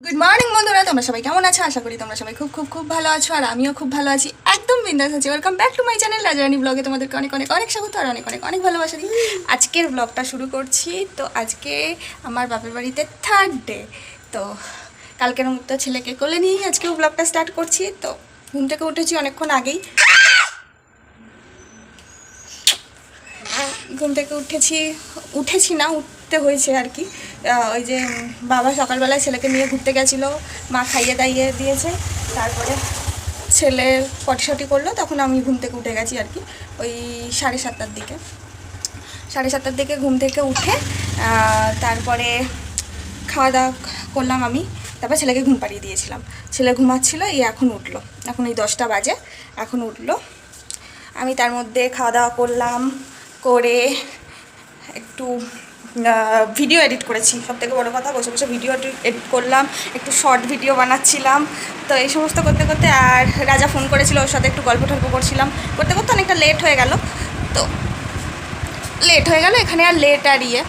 Good morning বন্ধুরা, তোমরা সবাই কেমন আছো? আশা করি তোমরা সবাই খুব খুব খুব ভালো আছো, আর আমিও খুব ভালো আছি, একদম বিন্দাস আছি। Welcome back to my channel Rajrani ব্লগে। তোমাদেরকে অনেক অনেক অনেক স্বাগত আর অনেক অনেক অনেক ভালোবাসা দিই। আজকের ব্লগটা শুরু করছি। তো আজকে আমার বাপের বাড়িতে থার্ড ডে। তো কালকের মতো ছেলেকে কোলে নিয়েই আজকেও ব্লগটা স্টার্ট করছি। তো ঘুম থেকে উঠেছি অনেকক্ষণ আগেই, ঘুম থেকে উঠেছি না, উঠতে হয়েছে আর কি। ওই যে বাবা সকালবেলায় ছেলেকে নিয়ে ঘুরতে গেছিলো, মা খাইয়ে দাইয়ে দিয়েছে, তারপরে ছেলে পটি করলো, তখন আমি ঘুম থেকে উঠে গেছি আর কি। ওই 7:30টার দিকে, 7:30টার দিকে ঘুম থেকে উঠে তারপরে খাওয়া দাওয়া করলাম আমি, তারপর ছেলেকে ঘুম পাড়িয়ে দিয়েছিলাম। ছেলে ঘুমাচ্ছিলো, এখন উঠলো, এখন এই 10টা বাজে, এখন উঠলো। আমি তার মধ্যে খাওয়া দাওয়া করলাম, করে একটু ভিডিও এডিট করেছি। সবথেকে বড়ো কথা, বসে বসে ভিডিও এডিট করলাম, একটু শর্ট ভিডিও বানাচ্ছিলাম। তো এই সমস্ত করতে করতে, আর রাজা ফোন করেছিল, ওর সাথে একটু গল্প টল্প করছিলাম, করতে করতে অনেকটা লেট হয়ে গেল। তো এখানে আর লেট আর ইয়ে।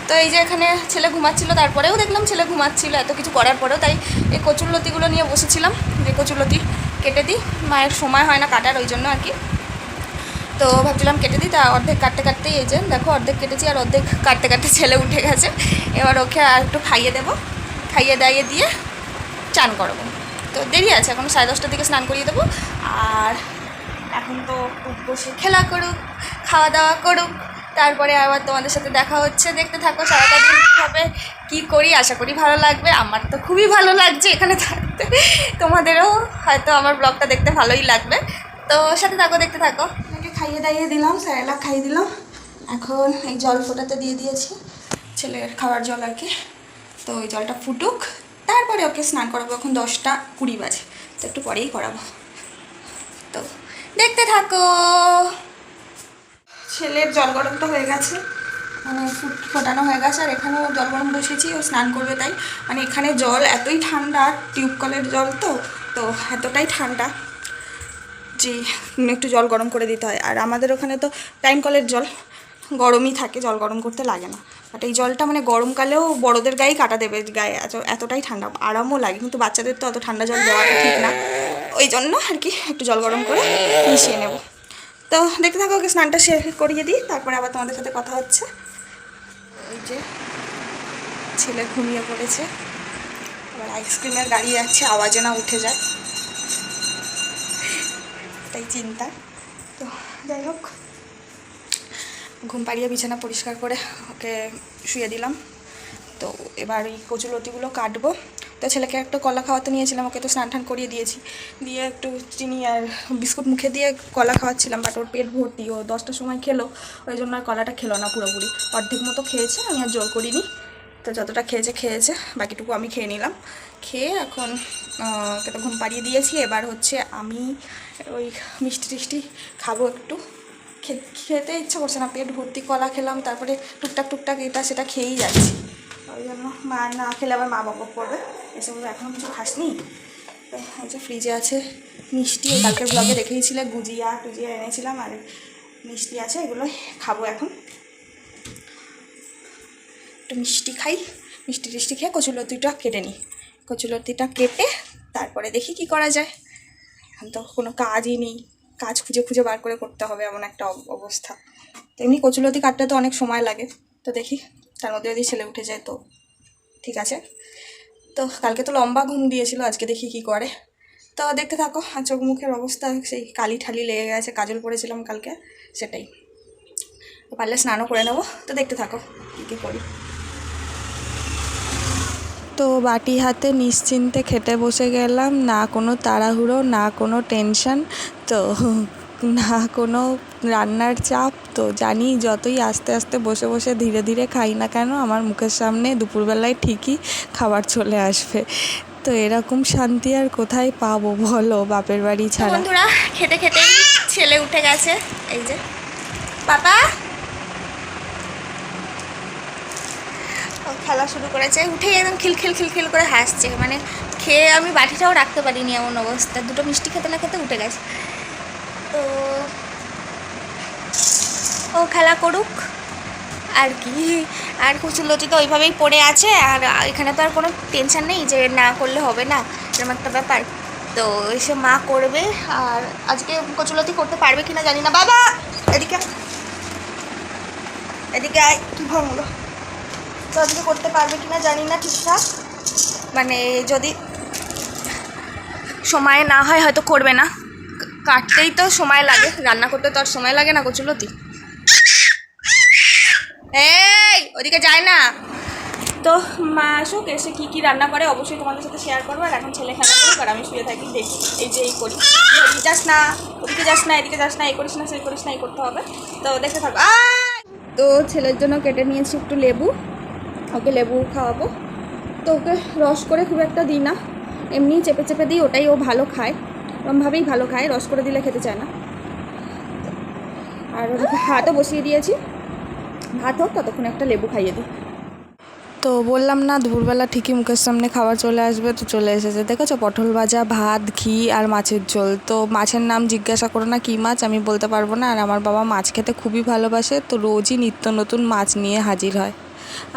তো এই যে এখানে ছেলে ঘুমাচ্ছিল, তারপরেও দেখলাম ছেলে ঘুমাচ্ছিল এত কিছু করার পরেও, তাই এই কচুরলতিগুলো নিয়ে বসেছিলাম যে কচুরলতি কেটে দিই। মায়ের সময় হয় না কাটার, ওই জন্য আর কি। তো ভাবছিলাম কেটে দিই, তা অর্ধেক কাটতে কাটতেই এই যে দেখো অর্ধেক কেটেছি, আর অর্ধেক কাটতে কাটতে ছেলে উঠে গেছে। এবার ওকে আর একটু খাইয়ে দেবো, খাইয়ে দাইয়ে দিয়ে চান করাবো। তো দেরি আছে, এখন 10:30টার দিকে স্নান করিয়ে দেবো। আর এখন তো বসে খেলা করুক, খাওয়া দাওয়া করুক, তারপরে আবার তোমাদের সাথে দেখা হচ্ছে। দেখতে থাকো সারাটা দিন কীভাবে কী করি, আশা করি ভালো লাগবে। আমার তো খুবই ভালো লাগছে এখানে থাকতে, তোমাদেরও হয়তো আমার ব্লগটা দেখতে ভালোই লাগবে। তো সাথে থাকো, দেখতে থাকো। আমাকে খাইয়ে দাইয়ে দিলাম, স্যারেলা খাইয়ে দিলাম। এখন এই জল ফোটাতে দিয়ে দিয়েছি, ছেলের খাওয়ার জল আর কি। তো ওই জলটা ফুটুক, তারপরে ওকে স্নান করাবো। এখন 10টা 20 বাজে, তো একটু পরেই করাবো। তো দেখতে থাকো। ছেলের জল গরম তো হয়ে গেছে, মানে ফোটানো হয়ে গেছে, আর এখানেও জল গরম বসেছি, ও স্নান করবে তাই। মানে এখানে জল এতই ঠান্ডা, টিউব কলের জল তো তো এতটাই ঠান্ডা যে একটু জল গরম করে দিতে হয়। আর আমাদের ওখানে তো টাইম কলের জল গরমই থাকে, জল গরম করতে লাগে না। বাট এই জলটা মানে গরমকালেও বড়োদের গায়ে কাটা দেবে, গায়ে এতটাই ঠান্ডা, আরামও লাগে, কিন্তু বাচ্চাদের তো অত ঠান্ডা জল দেওয়াটা ঠিক না, ওই জন্য আর কি একটু জল গরম করে মিশিয়ে নেব। তো দেখতে থাকো, ওকে স্নানটা করিয়ে দিই, তারপরে আবার তোমাদের সাথে কথা হচ্ছে। ওই যে ছেলে ঘুমিয়ে পড়েছে, আবার আইসক্রিমের গাড়ি যাচ্ছে, আওয়াজে না উঠে যায়, তাই চিন্তা। তো যাই হোক, ঘুম পাড়িয়ে বিছানা পরিষ্কার করে ওকে শুয়ে দিলাম। তো এবার এই কচুলতিগুলো কাটবো। তো ছেলেকে একটা কলা খাওয়াতে নিয়েছিলাম, ওকে তো স্নান টান করিয়ে দিয়েছি, দিয়ে একটু চিনি আর বিস্কুট মুখে দিয়ে কলা খাওয়াচ্ছিলাম। বাট ওর পেট ভর্তি, ও 10টার সময় খেলো, ওই জন্য আর কলাটা খেলো না পুরোপুরি, অর্ধেক মতো খেয়েছে, আমি আর জোর করিনি। তো যতটা খেয়েছে, বাকিটুকু আমি খেয়ে নিলাম। খেয়ে এখন ওকে তো ঘুম পাড়িয়ে দিয়েছি। এবার হচ্ছে আমি ওই মিষ্টি টিষ্টি খাবো একটু, খেতে ইচ্ছা করছে না, পেট ভর্তি কলা খেলাম, তারপরে টুকটাক এটা সেটা খেয়েই যাচ্ছি। ওই জন্য মা না খেলে আবার মা বকবক করবে, এসব এখনও কিছু খাসনি। এই যে ফ্রিজে আছে মিষ্টি, কালকের ব্লগে দেখেইছিলে, গুজিয়া টুজিয়া এনেছিলাম, আর মিষ্টি আছে, এগুলোই খাবো এখন। একটু মিষ্টি খাই, মিষ্টি টিষ্টি খেয়ে কচুলতিটা কেটে নিই। কচুলতিটা কেটে তারপরে দেখি কি করা যায়। এখন তো কোনো কাজই নেই, কাজ খুঁজে বার করে করতে হবে, এমন একটা অবস্থা। তো এমনি কচুলতি কাটতে তো অনেক সময় লাগে, তো দেখি তার মধ্যে যদি ছেলে উঠে যায় তো ঠিক আছে। তো কালকে তো লম্বা ঘুম দিয়েছিল, আজকে দেখি কি করে। তো দেখতে থাকো। আর চোখ মুখের অবস্থা সেই কালি ঠালি লেগে গেছে, কাজল পরেছিলাম কালকে, সেটাই। তো পারলে স্নানও করে নেবো। তো দেখতে থাকো কী করি। তো বাটি হাতে নিশ্চিন্তে খেতে বসে গেলাম, না কোনো তাড়াহুড়ো, না কোনো টেনশন, তো না কোনো রান্নার চাপ। তো জানি যতই আস্তে আস্তে বসে বসে ধীরে ধীরে খাই না কেন, আমার মুখের সামনে দুপুরবেলায় ঠিকই খাবার চলে আসবে। তো এরকম শান্তি আর কোথায় পাবো বলো, বাপের বাড়ি ছাড়া। বন্ধুরা, খেতে খেতেই ছেলে উঠে গেছে, এই যে বাবা খেলা শুরু করেছে, উঠেই একদম খিলখিল করে হাসছে। মানে খেয়ে আমি বাটিটাও রাখতে পারিনি, এমন অবস্থা। দুটো মিষ্টি খেতে না খেতে উঠে গেছে। তো ও খেলা করুক, আর কি। আর কচুরলতি তো ওইভাবেই পড়ে আছে, আর এখানে তো আর কোনো টেনশন নেই যে না করলে হবে না, এরকম একটা ব্যাপার। তো এসে মা করবে। আর আজকে কচুরলতি করতে পারবে কিনা জানি না। বাবা এদিকে এদিকে আয়, কী ভাঙলো। তো আজকে করতে পারবে কিনা জানি না ঠিকঠাক, মানে যদি সময় না হয় হয়তো করবে না। কাটতেই তো সময় লাগে, রান্না করতে তো আর সময় লাগে না কচুরলতি। এই ওদিকে যায় না। তো মা আসুক, এসে কী কী রান্না করে অবশ্যই তোমাদের সাথে শেয়ার করবো। আর এখন ছেলে খেলা করুক আর আমি শুয়ে থাকি, দেখি এই যে এই করি, এদিকে যাস না, ওদিকে যাস না, এদিকে যাস না, এই করিস না, সেই করিস না, এই করতে হবে। তো দেখতে থাকবো। তো ছেলের জন্য কেটে নিয়েছি একটু লেবু, ওকে লেবু খাওয়াবো। তো ওকে রস করে খুব একটা দিই না, এমনি চেপে চেপে দিই, ওটাই ও ভালো খায়, ওরমভাবেই ভালো খায়, রস করে দিলে খেতে চায় না। আর ভাতও বসিয়ে দিয়েছি, ভাত হোক ততক্ষণ একটা লেবু খাইয়ে দিই। তো বললাম না দুপুরবেলা ঠিকই মুখের সামনে খাবার চলে আসবে, তো চলে এসেছে। দেখেছো পটল ভাজা, ভাত, ঘি আর মাছের ঝোল। তো মাছের নাম জিজ্ঞাসা করো না কী মাছ, আমি বলতে পারবো না। আর আমার বাবা মাছ খেতে খুবই ভালোবাসে, তো রোজই নিত্য নতুন মাছ নিয়ে হাজির হয়,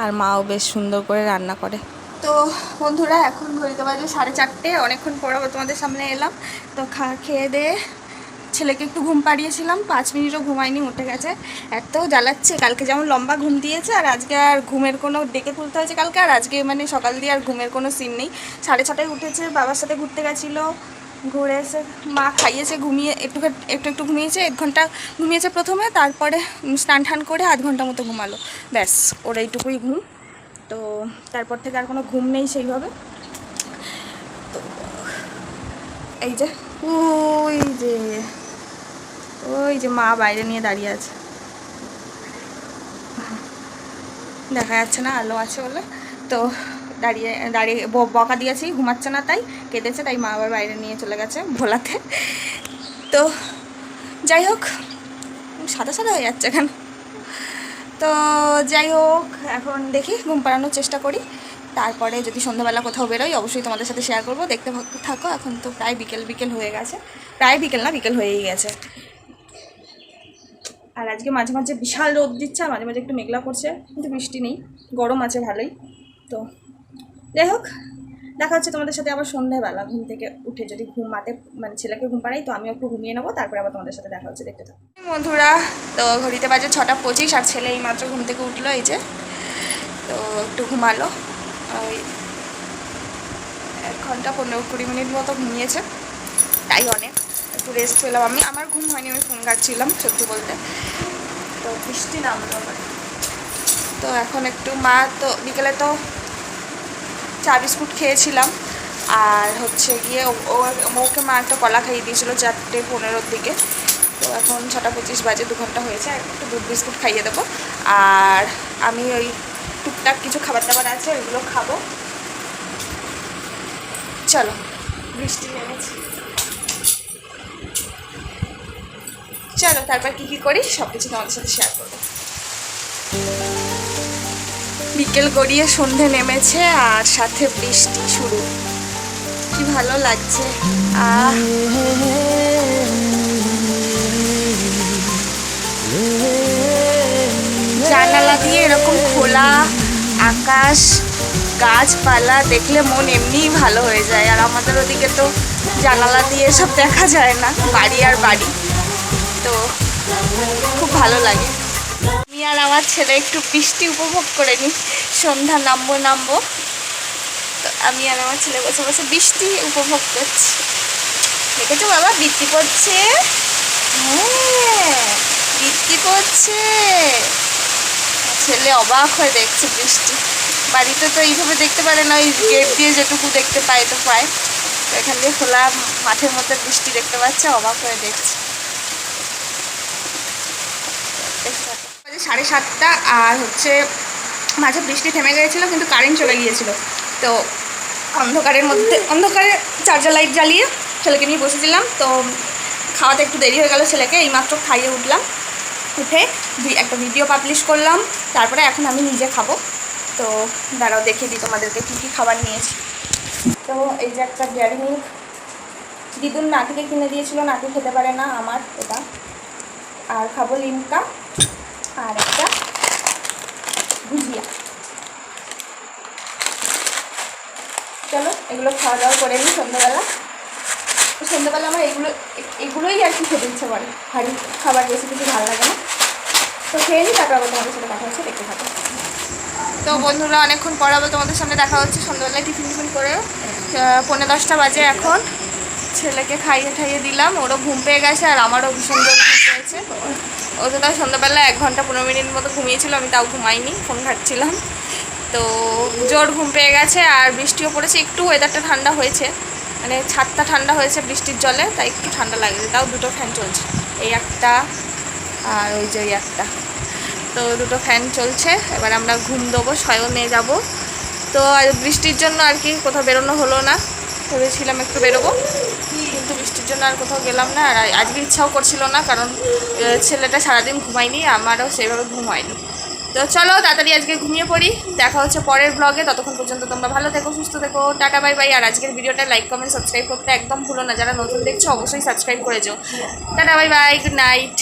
আর মাও বেশ সুন্দর করে রান্না করে। তো বন্ধুরা এখন ঘড়িতে বাজে 4:30, অনেকক্ষণ পর আবার তোমাদের সামনে এলাম। তো খেয়ে দিয়ে ছেলেকে একটু ঘুম পাড়িয়েছিলাম, 5 মিনিটও ঘুমায়নি, উঠে গেছে। এত জ্বালাচ্ছে, কালকে যেমন লম্বা ঘুম দিয়েছে আর আজকে আর ঘুমের কোনো, ডেকে তুলতে হয়েছে কালকে, আর আজকে মানে সকাল দিয়ে আর ঘুমের কোনো সিন নেই। 6:30 উঠেছে, বাবার সাথে ঘুরতে গেছিলো, ঘুরে এসে মা খাইয়েছে, ঘুমিয়ে একটু ঘুমিয়েছে, 1 ঘন্টা ঘুমিয়েছে প্রথমে, তারপরে স্নান টান করে আধ ঘন্টা মতো ঘুমালো, ব্যাস ওর এইটুকুই ঘুম। তো তারপর থেকে আর কোনো ঘুম নেই সেইভাবে। তো এই যে ওই যে মা বাইরে নিয়ে দাঁড়িয়ে আছে, দেখা যাচ্ছে না আলো আছে বলে। তো দাঁড়িয়ে দাঁড়িয়ে বকা দিয়েছি, ঘুমাচ্ছে না তাই, কেঁদেছে, তাই মা আবার বাইরে নিয়ে চলে গেছে ভোলাতে। তো যাই হোক, সাদা সাদা হয়ে যাচ্ছে এখানে। তো যাই হোক, এখন দেখি ঘুম পাড়ানোর চেষ্টা করি, তারপরে যদি সন্ধ্যাবেলা কোথাও বেরোই অবশ্যই তোমাদের সাথে শেয়ার করবো, দেখতে থাকো। এখন তো প্রায় বিকেল হয়ে গেছে, প্রায় বিকেল না, বিকেল হয়েই গেছে। আর আজকে মাঝে মাঝে বিশাল রোদ দিচ্ছে, আর মাঝে মাঝে একটু মেঘলা করছে, কিন্তু বৃষ্টি নেই, গরম আছে ভালোই। তো যাই হোক, দেখা হচ্ছে তোমাদের সাথে আবার সন্ধ্যাবেলা ঘুম থেকে উঠে, যদি ঘুমাতে মানে ছেলেকে ঘুম পাড়াই, তো আমিও একটু ঘুমিয়ে নেবো, তারপরে আবার তোমাদের সাথে দেখা হচ্ছে, দেখতে থাকো বন্ধুরা। তো ঘড়িতে বাজে 6:25, আর ছেলে এই মাত্র ঘুম থেকে উঠলো, এই যে। তো একটু ঘুমালো, ওই 1 ঘন্টা 15-20 মিনিট মতো ঘুমিয়েছে, তাই অনেক। একটু রেস্ট পেলাম আমি, আমার ঘুম হয়নি, আমি ফোন ঘাটছিলাম সত্যি বলতে। তো বৃষ্টি নামলো আবার। তো এখন একটু মা তো বিকেলে তো চা বিস্কুট খেয়েছিলাম, আর হচ্ছে গিয়ে ওকে মা একটা কলা খাইয়ে দিয়েছিলো 4:15 দিকে। তো এখন 6:25 বাজে, 2 ঘন্টা হয়েছে, একটু দুধ বিস্কুট খাইয়ে দেবো। আর আমি ওই টুকটাক কিছু খাবার দাবার আছে ওইগুলো খাবো। চলো, বৃষ্টি নেমেছে, চলো তারপর কী করি সব কিছু তোমাদের সাথে শেয়ার করবো। বিকেল গড়িয়ে সন্ধে নেমেছে, আর সাথে বৃষ্টি শুরু, কি ভালো লাগছে। জানালা দিয়ে এরকম খোলা আকাশ, গাছপালা দেখলে মন এমনিই ভালো হয়ে যায়। আর আমাদের ওদিকে তো জানালা দিয়ে সব দেখা যায় না, বাড়ি আর বাড়ি, তো খুব ভালো লাগে। আমি আর আমার ছেলে একটু বৃষ্টি উপভোগ করে নিই, সন্ধ্যা নামবো। তো আমি আর আমার ছেলে বসে বসে বৃষ্টি উপভোগ করছি। দেখেছো বাবা, বৃষ্টি পড়ছে, হ্যাঁ বৃষ্টি পড়ছে। ছেলে অবাক হয়ে দেখছে বৃষ্টি, বাড়িতে তো এইভাবে দেখতে পারে না, ওই গেট দিয়ে যেটুকু দেখতে পায় তো পায়, তো এখান দিয়ে খোলা মাঠের মধ্যে বৃষ্টি দেখতে পাচ্ছে, অবাক হয়ে দেখছে। 7:30, আর হচ্ছে মাঝে বৃষ্টি থেমে গিয়েছিলো, কিন্তু কারেন্ট চলে গিয়েছিলো। তো অন্ধকারে চার্জার লাইট জ্বালিয়ে ছেলেকে নিয়ে বসেছিলাম। তো খাওয়াতে একটু দেরি হয়ে গেল ছেলেকে, এইমাত্র খাইয়ে উঠলাম, উঠে একটা ভিডিও পাবলিশ করলাম, তারপরে এখন আমি নিজে খাবো। তো দাঁড়াও দেখিয়ে দিই তোমাদেরকে কী খাবার নিয়েছি। তো এই যে একটা ডেয়ারি মিল্ক দিদুন নাতিকে কিনে দিয়েছিল, নাতি খেতে পারে না আমার এটা। আর খাবো লিমকা, আর একটা ভুজিয়া। চলো এগুলো খাওয়া দাওয়া করে নিই সন্ধ্যাবেলা। সন্ধ্যাবেলা আমার এগুলোই আর কি খেতে ইচ্ছে করে, ভারী খাবার বেশি কিছু ভালো লাগে না। তো খেয়ে নিই, তারপর আবার তোমাদের সাথে কথা হচ্ছে, দেখতে থাকো। তো বন্ধুরা অনেকক্ষণ পর আবার তোমাদের সামনে দেখা হচ্ছে। সন্ধ্যাবেলায় টিফিন করে 9:45 বাজে এখন। ছেলেকে খাইয়ে ঠাইয়ে দিলাম, ওরও ঘুম পেয়ে গেছে আর আমারও ভীষণ জোর ঘুম পেয়েছে। ও তো তাই সন্ধ্যাবেলা 1 ঘন্টা 15 মিনিট মতো ঘুমিয়েছিল, আমি তাও ঘুমাইনি, ফোন ঘাটছিলাম। তো জোর ঘুম পেয়ে গেছে আর বৃষ্টিও পড়েছে, একটু ওয়েদারটা ঠান্ডা হয়েছে, মানে ছাদটা ঠান্ডা হয়েছে বৃষ্টির জলে, তাই একটু ঠান্ডা লাগছে। তাও 2টো ফ্যান চলছে, এই একটা আর ওই যে একটা, তো 2টো ফ্যান চলছে। এবার আমরা ঘুম দেবো, শয়নে যাব। তো আর বৃষ্টির জন্য আর কি কোথাও বেরোনো হলো না, ভেবেছিলাম একটু বেরোবো, কিন্তু বৃষ্টির জন্য আর কোথাও গেলাম না। আর আজকে ইচ্ছাও করছিল না, কারণ ছেলেটা সারাদিন ঘুমায়নি, আমারও সেইভাবে ঘুম হয়নি। তো চলো তাড়াতাড়ি আজকে ঘুমিয়ে পড়ি, দেখা হচ্ছে পরের ব্লগে। ততক্ষণ পর্যন্ত তোমরা ভালো থেকো, সুস্থ থেকো, টাটা বাই বাই। আর আজকের ভিডিওটা লাইক কমেন্ট সাবস্ক্রাইব করতে একদম ভুলো না, যারা নতুন দেখছো অবশ্যই সাবস্ক্রাইব করে যাও। Tata bye bye, good night.